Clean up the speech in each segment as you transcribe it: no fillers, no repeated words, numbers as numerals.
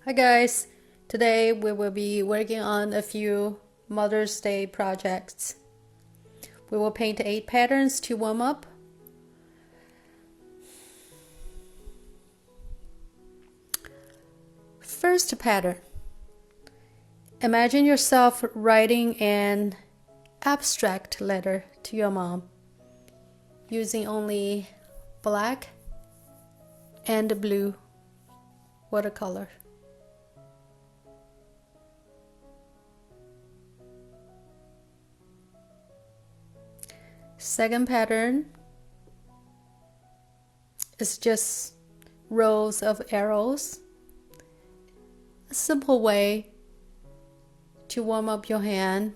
Hi guys, today we will be working on a few Mother's Day projects. We will paint 8 patterns to warm up. First pattern. Imagine yourself writing an abstract letter to your mom using only black and blue watercolor. Second pattern is just rows of arrows. A simple way to warm up your hand,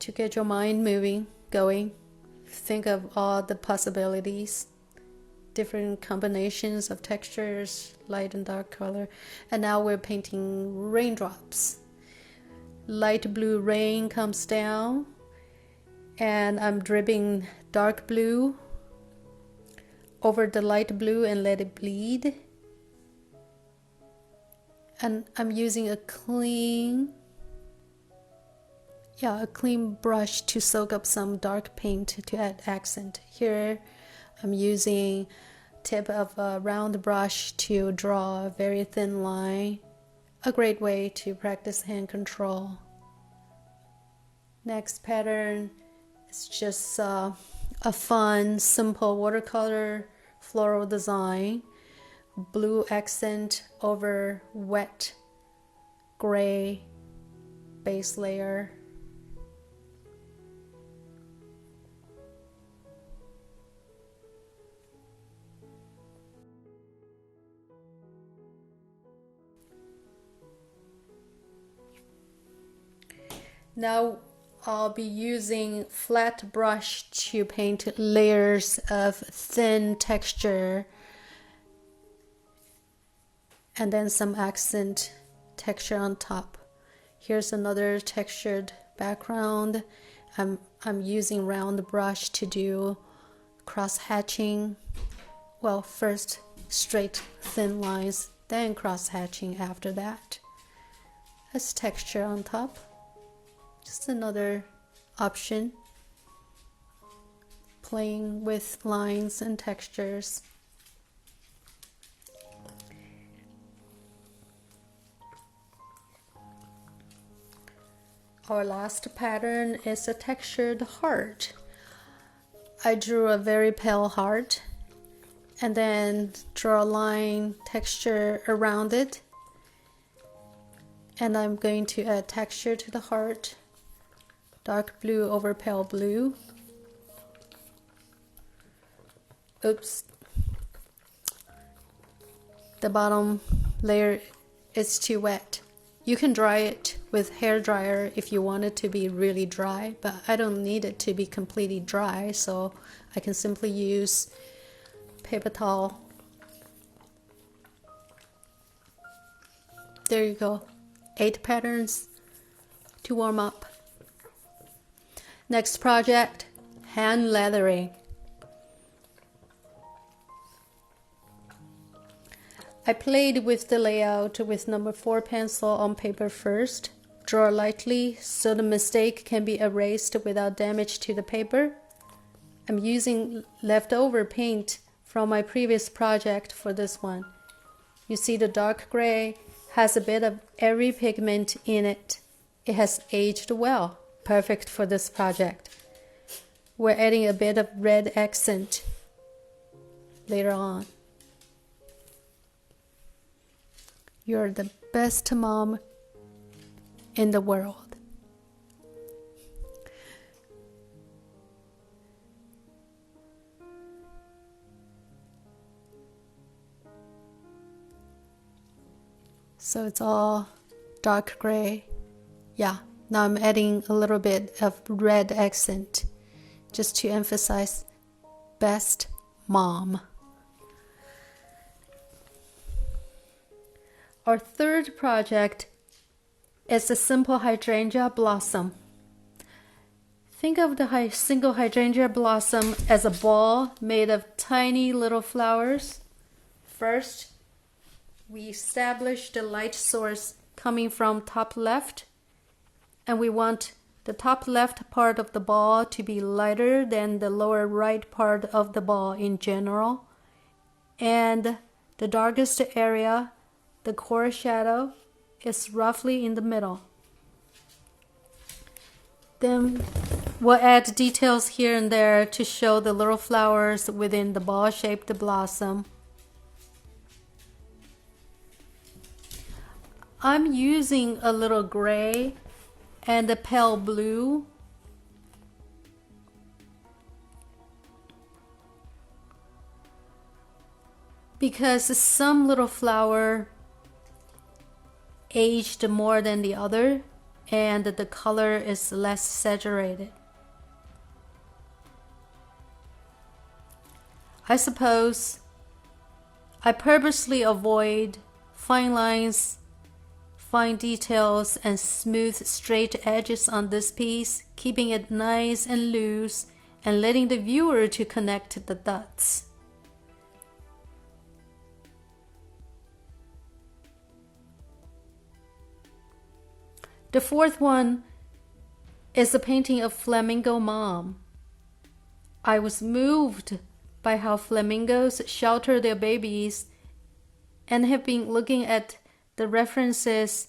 to get your mind moving, going. Think of all the possibilities, different combinations of textures, light and dark color. And now we're painting raindrops. Light blue rain comes down, and I'm dripping dark blue over the light blue and let it bleed. And I'm using a clean brush to soak up some dark paint to add accent. Here I'm using tip of a round brush to draw a very thin line. A great way to practice hand control. Next pattern is just a fun, simple watercolor floral design. Blue accent over wet gray base layer. Now I'll be using flat brush to paint layers of thin texture and then some accent texture on top. Here's another textured background. I'm using round brush to do cross hatching. Well, first straight thin lines, then cross hatching after that. As texture on top. Just another option. Playing with lines and textures. Our last pattern is a textured heart. I drew a very pale heart and then draw a line texture around it. And I'm going to add texture to the heart. Dark blue over pale blue. Oops. The bottom layer is too wet. You can dry it with hair dryer if you want it to be really dry, but I don't need it to be completely dry, so I can simply use paper towel. There you go. 8 patterns to warm up. Next project, hand lettering. I played with the layout with number 4 pencil on paper first. Draw lightly so the mistake can be erased without damage to the paper. I'm using leftover paint from my previous project for this one. You see the dark gray has a bit of every pigment in it. It has aged well, perfect for this project. We're adding a bit of red accent later on. You're the best mom in the world. So it's all dark gray. Yeah, now I'm adding a little bit of red accent just to emphasize best mom. Our third project is a simple hydrangea blossom. Think of the single hydrangea blossom as a ball made of tiny little flowers. First, We establish the light source coming from top left, and we want the top left part of the ball to be lighter than the lower right part of the ball in general. And the darkest area, the core shadow, is roughly in the middle. Then we'll add details here and there to show the little flowers within the ball-shaped blossom. I'm using a little gray and a pale blue. Because some little flower aged more than the other, and the color is less saturated. I suppose I purposely avoid fine lines, fine details, and smooth straight edges on this piece, keeping it nice and loose and letting the viewer to connect the dots. The fourth one is a painting of Flamingo Mom. I was moved by how flamingos shelter their babies and have been looking at the references,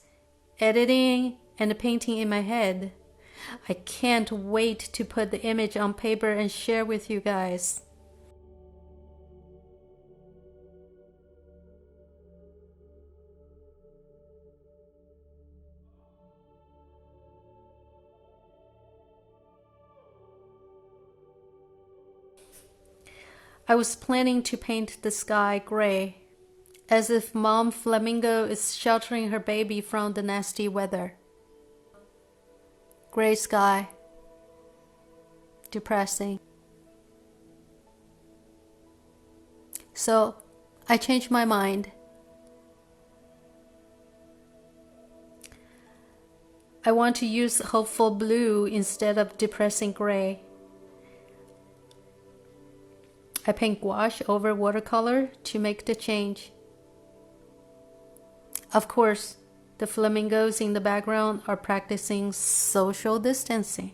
editing, and painting in my head. I can't wait to put the image on paper and share with you guys. I was planning to paint the sky gray, as if Mom Flamingo is sheltering her baby from the nasty weather. Gray sky. Depressing. So I changed my mind. I want to use hopeful blue instead of depressing gray. I paint gouache over watercolor to make the change. Of course, the flamingos in the background are practicing social distancing.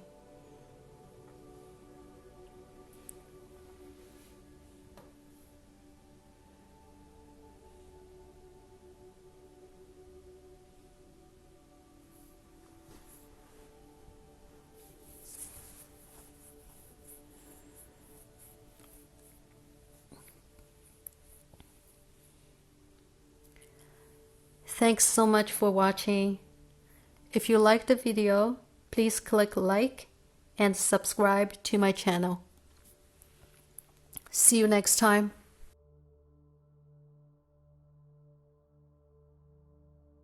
Thanks so much for watching. If you liked the video, please click like and subscribe to my channel. See you next time.